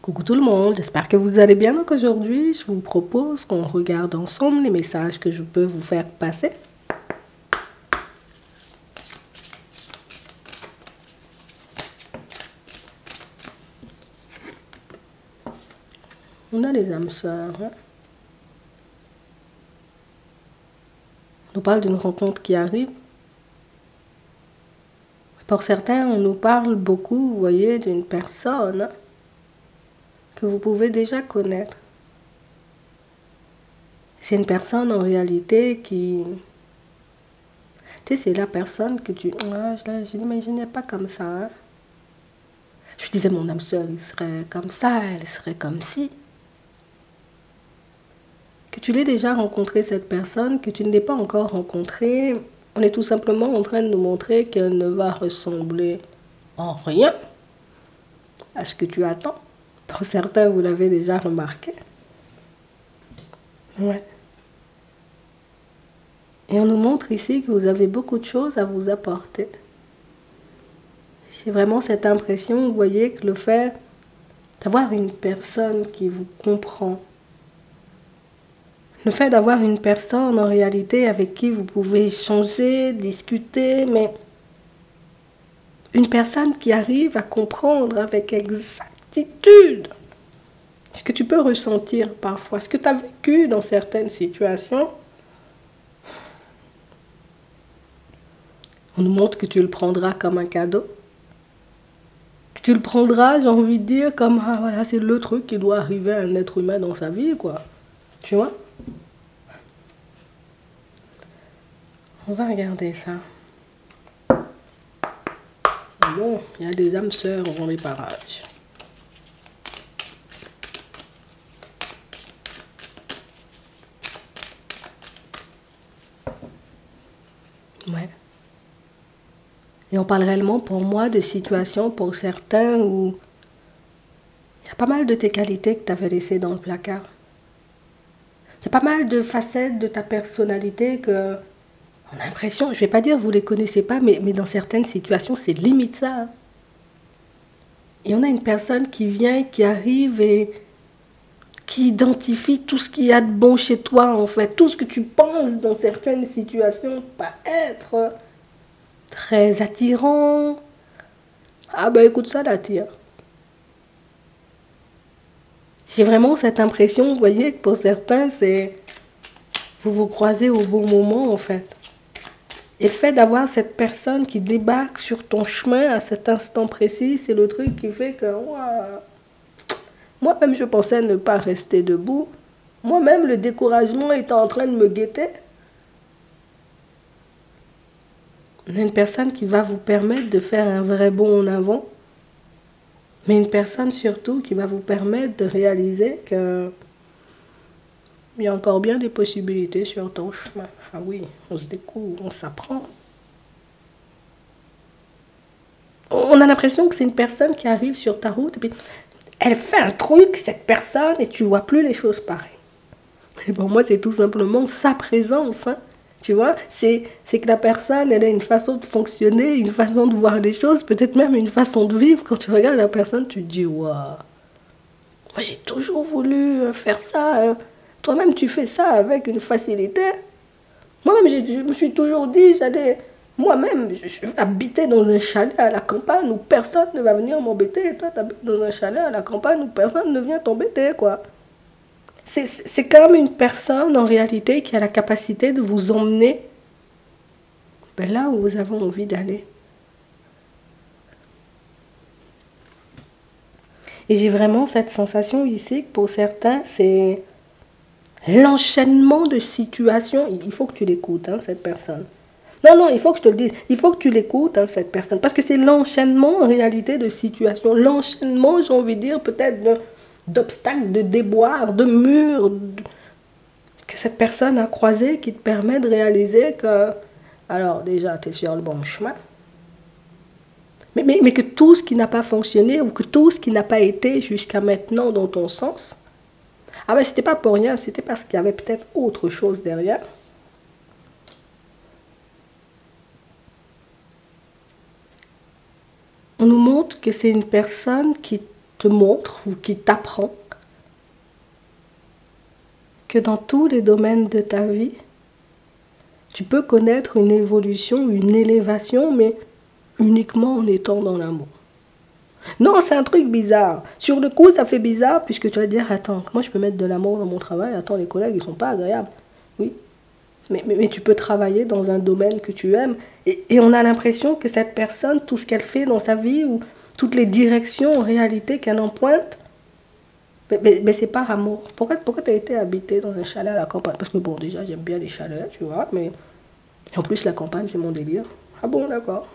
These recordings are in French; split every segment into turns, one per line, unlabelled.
Coucou tout le monde, j'espère que vous allez bien. Donc aujourd'hui, je vous propose qu'on regarde ensemble les messages que je peux vous faire passer. On a les âmes sœurs. On nous parle d'une rencontre qui arrive. Pour certains, on nous parle beaucoup, vous voyez, d'une personne que vous pouvez déjà connaître. C'est une personne en réalité qui... Tu sais, c'est la personne que tu... Ah, je n'imaginais pas comme ça. Hein. Je disais, mon âme sœur, il serait comme ça, elle serait comme ci. Que tu l'aies déjà rencontré cette personne, que tu ne l'aies pas encore rencontrée, on est tout simplement en train de nous montrer qu'elle ne va ressembler en rien à ce que tu attends. Pour certains, vous l'avez déjà remarqué. Ouais. Et on nous montre ici que vous avez beaucoup de choses à vous apporter. J'ai vraiment cette impression, vous voyez, que le fait d'avoir une personne qui vous comprend, le fait d'avoir une personne en réalité avec qui vous pouvez échanger, discuter, mais une personne qui arrive à comprendre avec exactitude ce que tu peux ressentir parfois, ce que tu as vécu dans certaines situations. On nous montre que tu le prendras comme un cadeau. Que tu le prendras, j'ai envie de dire, comme ah, voilà, c'est le truc qui doit arriver à un être humain dans sa vie, quoi. Tu vois? On va regarder ça. Bon, il y a des âmes sœurs dans les parages. Ouais. Et on parle réellement pour moi de situations pour certains où il y a pas mal de tes qualités que tu avais laissées dans le placard. Il y a pas mal de facettes de ta personnalité que on a l'impression, je vais pas dire vous les connaissez pas, mais dans certaines situations, c'est limite ça. Hein. Et on a une personne qui vient, qui arrive et qui identifie tout ce qu'il y a de bon chez toi, en fait. Tout ce que tu penses dans certaines situations pas être très attirant. Ah ben écoute, ça l'attire. J'ai vraiment cette impression, vous voyez, que pour certains, c'est... Vous vous croisez au bon moment, en fait. Et le fait d'avoir cette personne qui débarque sur ton chemin à cet instant précis, c'est le truc qui fait que... Ouah, moi-même, je pensais ne pas rester debout. Moi-même, le découragement était en train de me guetter. On a une personne qui va vous permettre de faire un vrai bond en avant. Mais une personne surtout qui va vous permettre de réaliser que il y a encore bien des possibilités sur ton chemin. Ah oui, on se découvre, on s'apprend. On a l'impression que c'est une personne qui arrive sur ta route et puis elle fait un truc, cette personne, et tu vois plus les choses pareilles. Et pour moi, c'est tout simplement sa présence. Hein. Tu vois, c'est que la personne, elle a une façon de fonctionner, une façon de voir les choses, peut-être même une façon de vivre. Quand tu regardes la personne, tu te dis, waouh, moi j'ai toujours voulu faire ça. Toi-même, tu fais ça avec une facilité. Moi-même, je me suis toujours dit, j'allais... Moi-même, je vais habiter dans un chalet à la campagne où personne ne va venir m'embêter. Et toi, tu habites dans un chalet à la campagne où personne ne vient t'embêter, quoi. C'est comme une personne, en réalité, qui a la capacité de vous emmener là où vous avez envie d'aller. Et j'ai vraiment cette sensation ici que pour certains, c'est l'enchaînement de situations. Il faut que tu l'écoutes, hein, cette personne. Non, il faut que je te le dise. Il faut que tu l'écoutes, hein, cette personne. Parce que c'est l'enchaînement, en réalité, de situations. L'enchaînement, j'ai envie de dire, peut-être d'obstacles, de déboires, de murs, que cette personne a croisé qui te permet de réaliser que, alors déjà, tu es sur le bon chemin. Mais que tout ce qui n'a pas fonctionné ou que tout ce qui n'a pas été jusqu'à maintenant dans ton sens, ah ben c'était pas pour rien, c'était parce qu'il y avait peut-être autre chose derrière. On nous montre que c'est une personne qui te montre ou qui t'apprend que dans tous les domaines de ta vie, tu peux connaître une évolution, une élévation, mais uniquement en étant dans l'amour. Non, c'est un truc bizarre. Sur le coup, ça fait bizarre puisque tu vas te dire, attends, comment je peux mettre de l'amour dans mon travail? Attends, les collègues, ils sont pas agréables. Oui, mais tu peux travailler dans un domaine que tu aimes. Et on a l'impression que cette personne, tout ce qu'elle fait dans sa vie, ou toutes les directions en réalité qu'elle emprunte, mais c'est par amour. Pourquoi tu as été habité dans un chalet à la campagne? Parce que bon, déjà, j'aime bien les chalets, tu vois, mais en plus, la campagne, c'est mon délire. Ah bon, d'accord.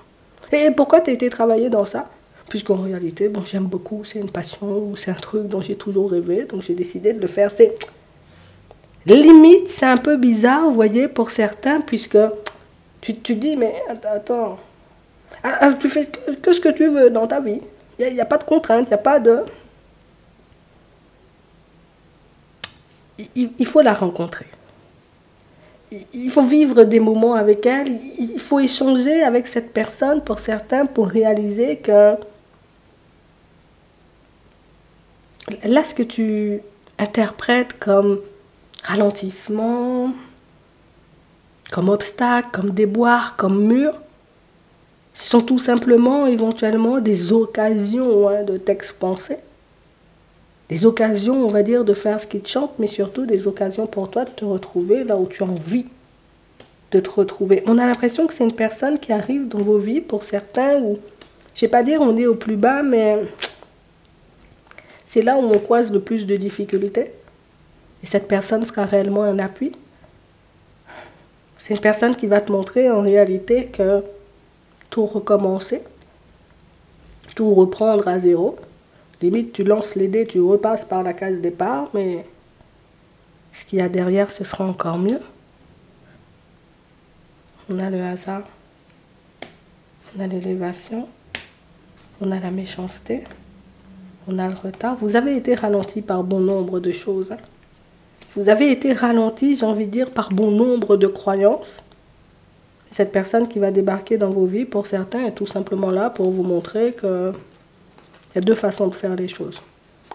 Et pourquoi tu as été travailler dans ça? Puisqu'en réalité, bon, j'aime beaucoup, c'est une passion, c'est un truc dont j'ai toujours rêvé, donc j'ai décidé de le faire. C'est limite, c'est un peu bizarre, vous voyez, pour certains, puisque tu dis, mais attends, tu fais que ce que tu veux dans ta vie. Il n'y a pas de contrainte, il n'y a pas de... Il faut la rencontrer. Il faut vivre des moments avec elle. Il faut échanger avec cette personne, pour certains, pour réaliser que là, ce que tu interprètes comme ralentissement, comme obstacle, comme déboire, comme mur, ce sont tout simplement, éventuellement, des occasions de t'expanser. Des occasions, on va dire, de faire ce qui te chante, mais surtout des occasions pour toi de te retrouver là où tu as envie de te retrouver. On a l'impression que c'est une personne qui arrive dans vos vies, pour certains, où, je ne vais pas dire on est au plus bas, mais c'est là où on croise le plus de difficultés. Et cette personne sera réellement un appui. C'est une personne qui va te montrer en réalité que tout recommencer, tout reprendre à zéro. Limite, tu lances les dés, tu repasses par la case départ, mais ce qu'il y a derrière, ce sera encore mieux. On a le hasard, on a l'élévation, on a la méchanceté, on a le retard. Vous avez été ralenti par bon nombre de choses. Vous avez été ralenti, j'ai envie de dire, par bon nombre de croyances. Cette personne qui va débarquer dans vos vies, pour certains, est tout simplement là pour vous montrer que il y a deux façons de faire les choses.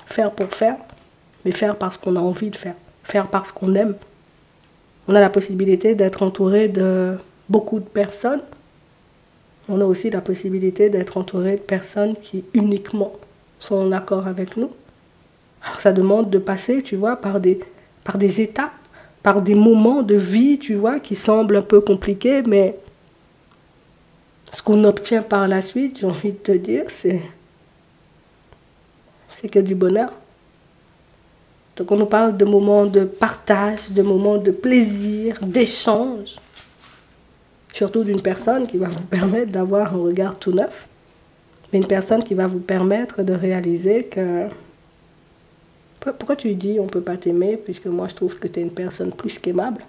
Faire pour faire, mais faire parce qu'on a envie de faire. Faire parce qu'on aime. On a la possibilité d'être entouré de beaucoup de personnes. On a aussi la possibilité d'être entouré de personnes qui uniquement sont en accord avec nous. Alors ça demande de passer, tu vois, par des étapes, par des moments de vie, tu vois, qui semblent un peu compliqués, mais ce qu'on obtient par la suite, j'ai envie de te dire, c'est que du bonheur. Donc on nous parle de moments de partage, de moments de plaisir, d'échange. Surtout d'une personne qui va vous permettre d'avoir un regard tout neuf. Mais une personne qui va vous permettre de réaliser que... Pourquoi tu dis on ne peut pas t'aimer, puisque moi je trouve que tu es une personne plus qu'aimable?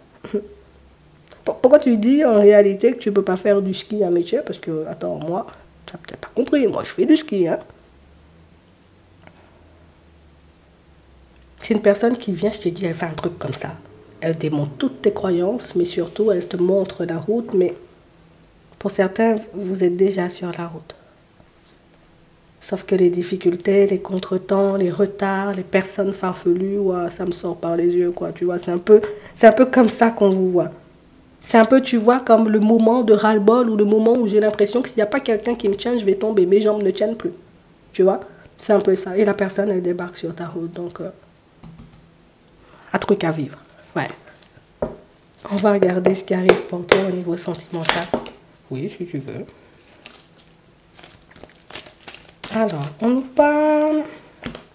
Pourquoi tu dis en réalité que tu ne peux pas faire du ski un métier? Parce que, attends, moi, tu n'as peut-être pas compris, moi je fais du ski, hein. C'est une personne qui vient, je te dis, elle fait un truc comme ça. Elle démonte toutes tes croyances, mais surtout, elle te montre la route. Mais pour certains, vous êtes déjà sur la route. Sauf que les difficultés, les contretemps, les retards, les personnes farfelues, ouais, ça me sort par les yeux, quoi. Tu vois, c'est un peu comme ça qu'on vous voit. C'est un peu, tu vois, comme le moment de ras-le-bol ou le moment où j'ai l'impression que s'il n'y a pas quelqu'un qui me tient, je vais tomber. Mes jambes ne tiennent plus. Tu vois, c'est un peu ça. Et la personne, elle débarque sur ta route. Donc... un truc à vivre. Ouais. On va regarder ce qui arrive pour toi au niveau sentimental. Oui, si tu veux. Alors, on nous parle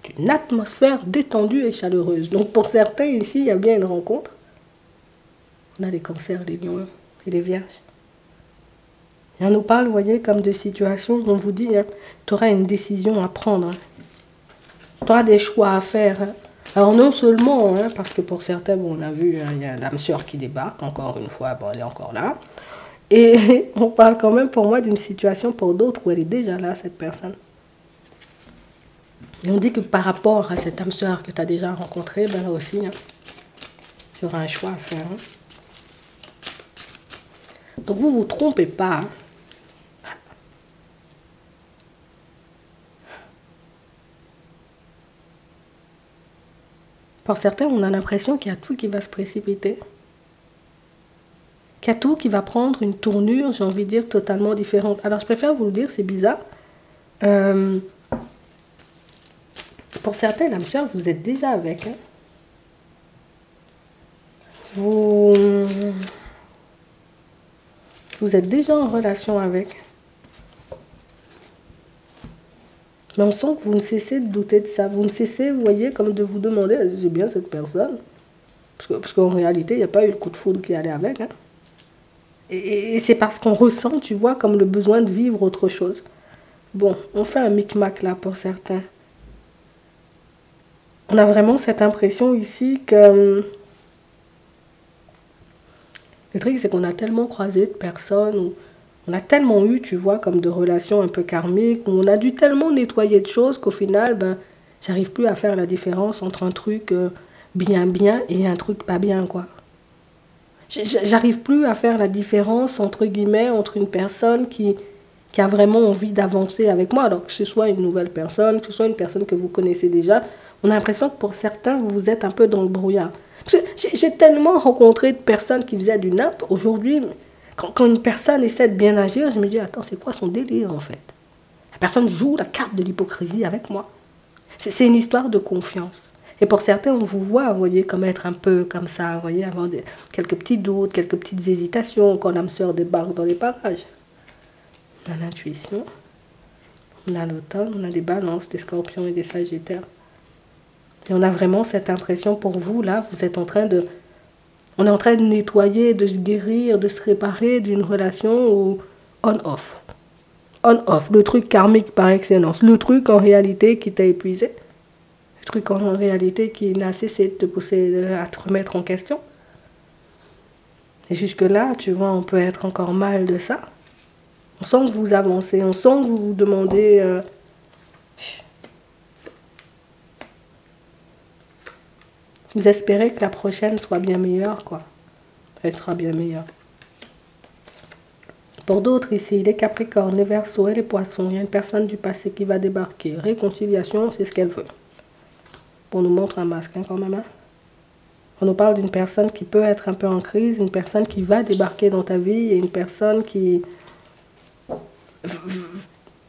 d'une atmosphère détendue et chaleureuse. Donc, pour certains, ici, il y a bien une rencontre. On a les cancers, les lions et les vierges. Et on nous parle, vous voyez, comme de situations où on vous dit, hein, tu auras une décision à prendre. Tu auras des choix à faire. Hein. Alors non seulement, hein, parce que pour certains, bon, on a vu, hein, il y a l'âme sœur qui débarque, encore une fois, bon, elle est encore là. Et on parle quand même pour moi d'une situation pour d'autres où elle est déjà là, cette personne. Et on dit que par rapport à cette âme sœur que tu as déjà rencontrée, ben là aussi, hein, tu auras un choix à faire. Hein. Donc vous ne vous trompez pas. Hein. Pour certains, on a l'impression qu'il y a tout qui va se précipiter. Qu'il y a tout qui va prendre une tournure, j'ai envie de dire, totalement différente. Alors, je préfère vous le dire, c'est bizarre. Pour certains, l'âme sœur, vous êtes déjà avec. Hein. Vous êtes déjà en relation avec. Mais on sent que vous ne cessez de douter de ça. Vous ne cessez, vous voyez, comme de vous demander, j'ai bien cette personne. Parce qu'en réalité, il n'y a pas eu le coup de foudre qui allait avec. Hein. Et c'est parce qu'on ressent, tu vois, comme le besoin de vivre autre chose. Bon, on fait un micmac là pour certains. On a vraiment cette impression ici que... Le truc, c'est qu'on a tellement croisé de personnes, on a tellement eu, tu vois, comme de relations un peu karmiques, où on a dû tellement nettoyer de choses qu'au final, ben, j'arrive plus à faire la différence entre un truc bien et un truc pas bien, quoi. J'arrive plus à faire la différence, entre guillemets, entre une personne qui a vraiment envie d'avancer avec moi, alors que ce soit une nouvelle personne, que ce soit une personne que vous connaissez déjà, on a l'impression que pour certains, vous êtes un peu dans le brouillard. J'ai tellement rencontré de personnes qui faisaient du nappe. Aujourd'hui, quand une personne essaie de bien agir, je me dis, attends, c'est quoi son délire en fait? La personne joue la carte de l'hypocrisie avec moi. C'est une histoire de confiance. Et pour certains, on vous voit, vous voyez, comme être un peu comme ça, vous voyez, avoir quelques petits doutes, quelques petites hésitations quand l'âme sœur débarque dans les parages. On a l'intuition, on a l'automne, on a des balances, des scorpions et des sagittaires. Et on a vraiment cette impression pour vous, là, vous êtes en train de... On est en train de nettoyer, de se guérir, de se réparer d'une relation on-off. On-off, le truc karmique par excellence. Le truc en réalité qui t'a épuisé. Le truc en réalité qui n'a cessé de te pousser à te remettre en question. Et jusque-là, tu vois, on peut être encore mal de ça. On sent que vous avancez, on sent que vous vous demandez... Vous espérez que la prochaine soit bien meilleure, quoi. Elle sera bien meilleure. Pour d'autres ici, les Capricornes, les Verseaux et les Poissons, il y a une personne du passé qui va débarquer. Réconciliation, c'est ce qu'elle veut. On nous montre un masque, hein, quand même. Hein. On nous parle d'une personne qui peut être un peu en crise, une personne qui va débarquer dans ta vie, et une personne qui...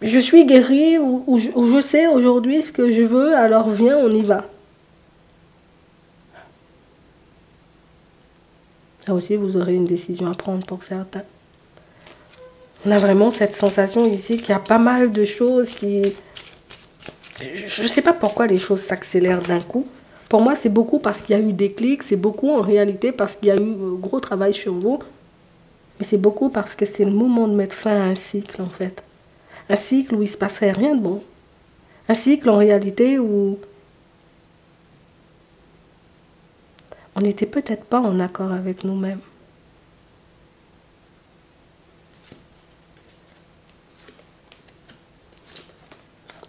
Je suis guérie, ou je sais aujourd'hui ce que je veux, alors viens, on y va. Là aussi, vous aurez une décision à prendre pour certains. On a vraiment cette sensation ici qu'il y a pas mal de choses qui... Je ne sais pas pourquoi les choses s'accélèrent d'un coup. Pour moi, c'est beaucoup parce qu'il y a eu des clics. C'est beaucoup en réalité parce qu'il y a eu gros travail sur vous. Mais c'est beaucoup parce que c'est le moment de mettre fin à un cycle, en fait. Un cycle où il ne se passerait rien de bon. Un cycle en réalité où... on n'était peut-être pas en accord avec nous-mêmes.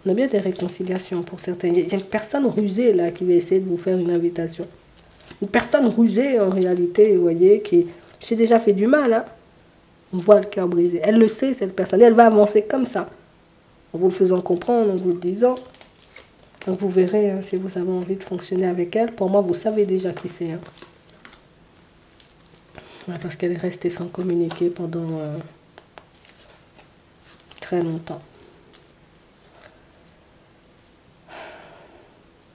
On a bien des réconciliations pour certains. Il y a une personne rusée là qui va essayer de vous faire une invitation. Une personne rusée en réalité, vous voyez, qui s'est déjà fait du mal. Hein. On voit le cœur brisé. Elle le sait, cette personne. Elle va avancer comme ça. En vous le faisant comprendre, en vous le disant. Donc vous verrez hein, si vous avez envie de fonctionner avec elle. Pour moi, vous savez déjà qui c'est. Hein. Parce qu'elle est restée sans communiquer pendant très longtemps.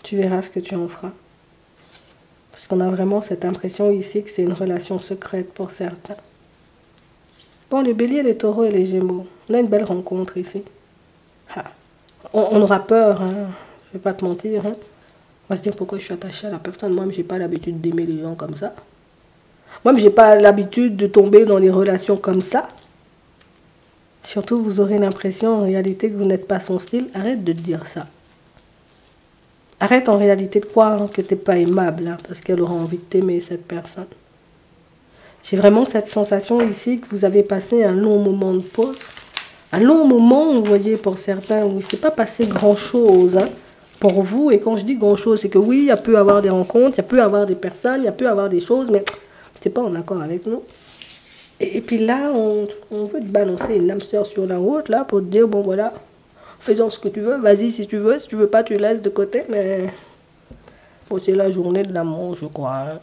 Tu verras ce que tu en feras. Parce qu'on a vraiment cette impression ici que c'est une relation secrète pour certains. Bon, les béliers, les taureaux et les gémeaux. On a une belle rencontre ici. Ah. On aura peur, hein. Je ne vais pas te mentir. Hein. On va se dire pourquoi je suis attachée à la personne. Moi, je n'ai pas l'habitude d'aimer les gens comme ça. Moi, je n'ai pas l'habitude de tomber dans les relations comme ça. Surtout, vous aurez l'impression en réalité que vous n'êtes pas son style. Arrête de te dire ça. Arrête en réalité de croire que tu n'es pas aimable, hein, parce qu'elle aura envie de t'aimer, cette personne. J'ai vraiment cette sensation ici que vous avez passé un long moment de pause. Un long moment, vous voyez, pour certains, où il ne s'est pas passé grand-chose hein, pour vous. Et quand je dis grand-chose, c'est que oui, il peut y avoir des rencontres, il peut y avoir des personnes, il peut y avoir des choses, mais ce n'est pas en accord avec nous. Et puis là, on veut te balancer une âme sœur sur la route, là, pour te dire, bon voilà, faisons ce que tu veux, vas-y si tu veux pas, tu laisses de côté, mais C'est la journée de l'amour, je crois.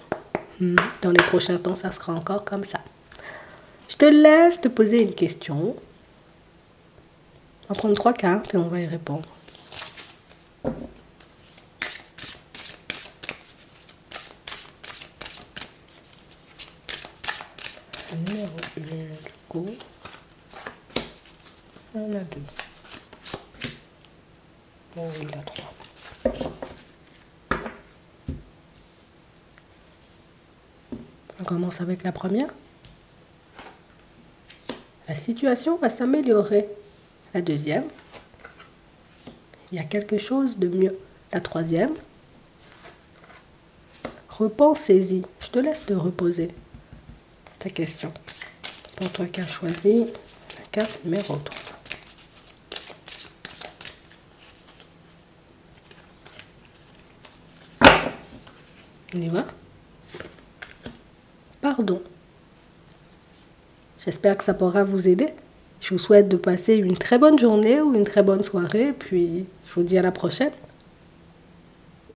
Dans les prochains temps, ça sera encore comme ça. Je te laisse te poser une question. On va prendre 3 cartes et on va y répondre. Numéro 1, du coup. On a 2. Oh, il a 3. On commence avec la première. La situation va s'améliorer. La deuxième. Il y a quelque chose de mieux. La troisième. Repensez-y. Je te laisse te reposer ta question. Pour toi qui as choisi la carte numéro 3. On y va? Pardon. J'espère que ça pourra vous aider. Je vous souhaite de passer une très bonne journée ou une très bonne soirée. Puis, je vous dis à la prochaine.